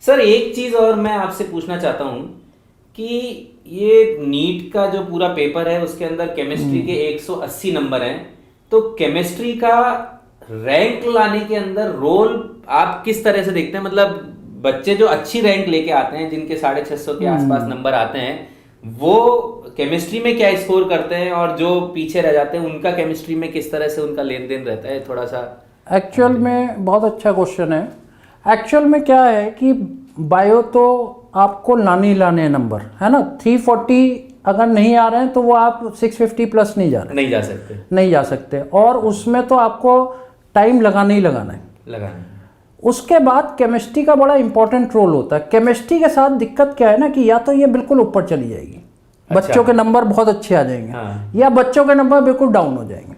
Sir एक चीज और मैं आपसे पूछना चाहता हूँ कि ये नीट का जो पूरा पेपर है उसके अंदर केमिस्ट्री के 180 नंबर हैं, तो केमिस्ट्री का रैंक लाने के अंदर रोल आप किस तरह से देखते हैं? मतलब बच्चे जो अच्छी रैंक लेके आते हैं, जिनके 650 के आसपास नंबर आते हैं, वो केमिस्ट्री में क्या स्कोर करते हैं, और जो पीछे रह जाते हैं उनका केमिस्ट्री में किस तरह से उनका लेन देन रहता है? थोड़ा सा एक्चुअल में बहुत अच्छा क्वेश्चन है। एक्चुअल में क्या है कि बायो तो आपको लाने नंबर है ना, 340 अगर नहीं आ रहे हैं तो वो आप 650 प्लस नहीं जा रहे, नहीं जा सकते, और उसमें तो आपको टाइम लगाना ही लगाना है। उसके बाद केमिस्ट्री का बड़ा इंपॉर्टेंट रोल होता है। केमिस्ट्री के साथ दिक्कत क्या है ना कि या तो ये बिल्कुल ऊपर चली जाएगी, बच्चों के नंबर बहुत अच्छे आ जाएंगे, हाँ। या बच्चों के नंबर बिल्कुल डाउन हो जाएंगे।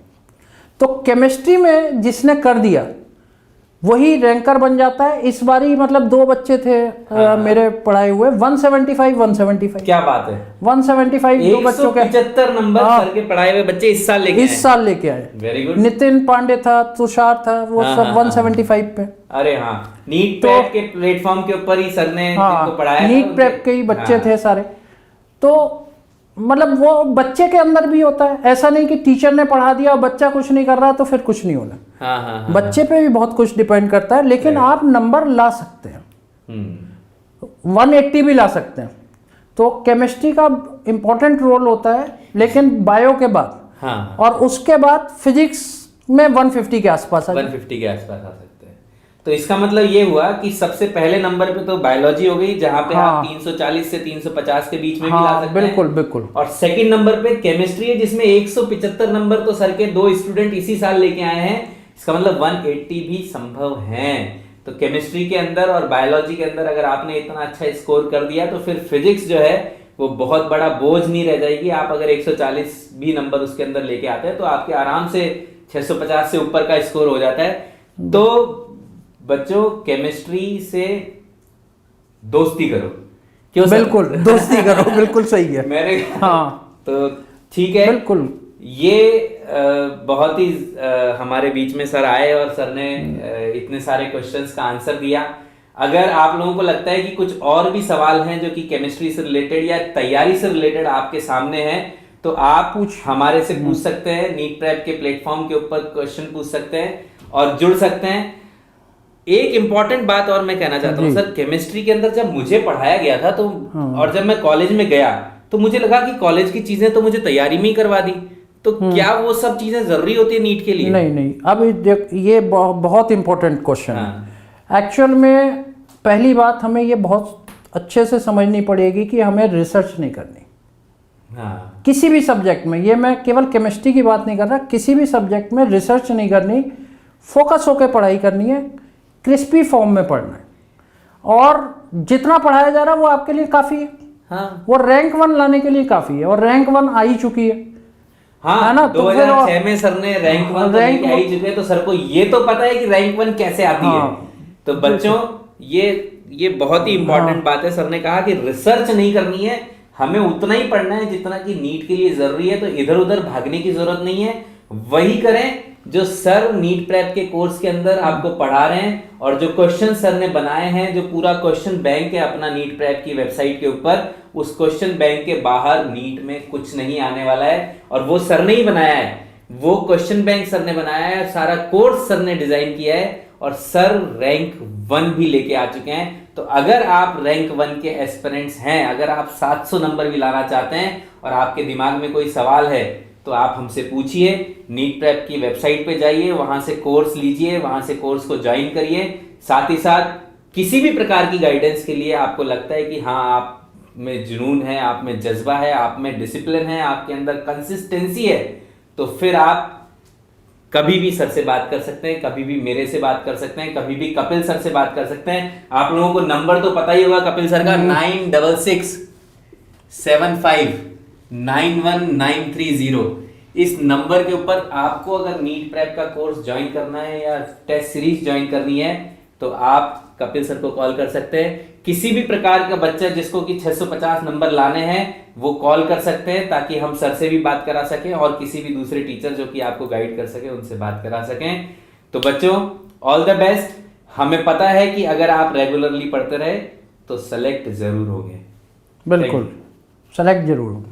तो केमिस्ट्री में जिसने कर दिया वही रैंकर बन जाता है। इस बारी मतलब 2 बच्चे थे मेरे पढ़ाए हुए, 175 क्या बात है, 175 2 बच्चों के 175 नंबर सर के पढ़ाए हुए बच्चे इस साल लेके आए। Very good. नितिन पांडे था, तुषार था, वो सब 175 पे। अरे हाँ, नीट प्रेप के प्लेटफॉर्म के ऊपर ही सर ने जिनको पढ़ाया, नीट प्रेप के ही बच्चे थे सारे। तो मतलब वो बच्चे के अंदर भी होता है, ऐसा नहीं कि टीचर ने पढ़ा दिया और बच्चा कुछ नहीं कर रहा तो फिर कुछ नहीं होना। बच्चे पे भी बहुत कुछ डिपेंड करता है, लेकिन आप नंबर ला सकते हैं, 180 भी ला सकते हैं। तो केमिस्ट्री का इंपॉर्टेंट रोल होता है, लेकिन बायो के बाद और उसके बाद फिजिक्स में 150 के आसपास आ सकते हैं। तो इसका मतलब ये हुआ कि सबसे पहले नंबर पे तो बायोलॉजी हो गई, जहां पे आप 340 से 350 के बीच में भी ला सकते हैं। बिल्कुल। और सेकंड नंबर पे केमिस्ट्री है, जिसमें 175 नंबर तो सर के 2 स्टूडेंट इसी साल लेके आए हैं। इसका मतलब 180 भी संभव है। तो केमिस्ट्री के अंदर और बायोलॉजी के अंदर अगर आपने इतना अच्छा स्कोर कर दिया तो फिर फिजिक्स जो है वो बहुत बड़ा बोझ नहीं रह जाएगी। आप अगर 140 भी नंबर उसके अंदर लेके आते हैं तो आपके आराम से 650 से ऊपर का स्कोर हो जाता है। तो बच्चों, केमिस्ट्री से दोस्ती करो। क्यों सर? बिल्कुल दोस्ती करो, बिल्कुल सही है। मैंने तो ठीक है, बिल्कुल। ये बहुत ही हमारे बीच में सर आए और सर ने इतने सारे क्वेश्चंस का आंसर दिया। अगर आप लोगों को लगता है कि कुछ और भी सवाल हैं जो कि केमिस्ट्री से रिलेटेड या तैयारी से रिलेटेड आपके सामने हैं, तो आप हमारे से पूछ सकते हैं। नीट प्रेप के प्लेटफॉर्म के ऊपर क्वेश्चन पूछ सकते हैं और जुड़ सकते हैं। एक इंपॉर्टेंट बात और मैं कहना चाहता हूँ सर, केमिस्ट्री के अंदर जब मुझे पढ़ाया गया था तो और जब मैं कॉलेज में गया तो मुझे लगा कि कॉलेज की चीजें तो मुझे तैयारी में ही करवा दी, तो क्या वो सब चीजें जरूरी होती है नीट के लिए? नहीं। अब ये बहुत इंपॉर्टेंट क्वेश्चन है। एक्चुअल में पहली बात हमें ये बहुत अच्छे से समझनी पड़ेगी कि हमें रिसर्च नहीं करनी। किसी भी सब्जेक्ट में, ये मैं केवल केमिस्ट्री की बात नहीं कर रहा, किसी भी सब्जेक्ट में रिसर्च नहीं करनी, फोकस होकर पढ़ाई करनी है, क्रिस्पी फॉर्म में पढ़ना है, और जितना पढ़ाया जा रहा है वो आपके लिए काफ़ी है। वो रैंक 1 लाने के लिए काफ़ी है, और रैंक 1 आ ही चुकी है। है ना? 2006 में सर ने रैंक 1 तो लेके आ ही चुके हैं, तो सर को ये तो पता है कि रैंक 1 कैसे आती है। तो बच्चों, ये बहुत ही इंपॉर्टेंट बात है। सर ने कहा कि रिसर्च नहीं करनी है, हमें उतना ही पढ़ना है जितना कि नीट के लिए जरूरी है। तो इधर उधर भागने की जरूरत नहीं है, वही करें जो सर नीट प्रेप के कोर्स के अंदर आपको पढ़ा रहे हैं। और जो क्वेश्चन सर ने बनाए हैं, जो पूरा क्वेश्चन बैंक है अपना नीट प्रेप की वेबसाइट के ऊपर, उस क्वेश्चन बैंक के बाहर नीट में कुछ नहीं आने वाला है। और वो सर ने ही बनाया है, वो क्वेश्चन बैंक सर ने बनाया है, सारा कोर्स सर ने डिजाइन किया है, और सर रैंक 1 भी लेके आ चुके हैं। तो अगर आप रैंक 1 के एस्पिरेंट्स हैं, अगर आप 700 नंबर भी लाना चाहते हैं और आपके दिमाग में कोई सवाल है, तो आप हमसे पूछिए। नीट प्रेप की वेबसाइट पे जाइए, वहां से कोर्स लीजिए, वहां से कोर्स को ज्वाइन करिए। साथ ही साथ किसी भी प्रकार की गाइडेंस के लिए आपको लगता है कि हाँ, आप में जुनून है, आप में जज्बा है, आप में डिसिप्लिन है, आपके अंदर कंसिस्टेंसी है, तो फिर आप कभी भी सर से बात कर सकते हैं, कभी भी मेरे से बात कर सकते हैं, कभी भी कपिल सर से बात कर सकते हैं। आप लोगों को नंबर तो पता ही होगा कपिल सर का, 9665919930। इस नंबर के ऊपर आपको अगर नीट प्रेप का कोर्स ज्वाइन करना है या टेस्ट सीरीज ज्वाइन करनी है, तो आप कपिल सर को कॉल कर सकते हैं। किसी भी प्रकार का बच्चा जिसको कि 650 नंबर लाने हैं, वो कॉल कर सकते हैं, ताकि हम सर से भी बात करा सकें और किसी भी दूसरे टीचर जो कि आपको गाइड कर सके उनसे बात करा सकें। तो बच्चों, ऑल द बेस्ट। हमें पता है कि अगर आप रेगुलरली पढ़ते रहे तो सेलेक्ट जरूर होंगे। बिल्कुल, सेलेक्ट जरूर होंगे।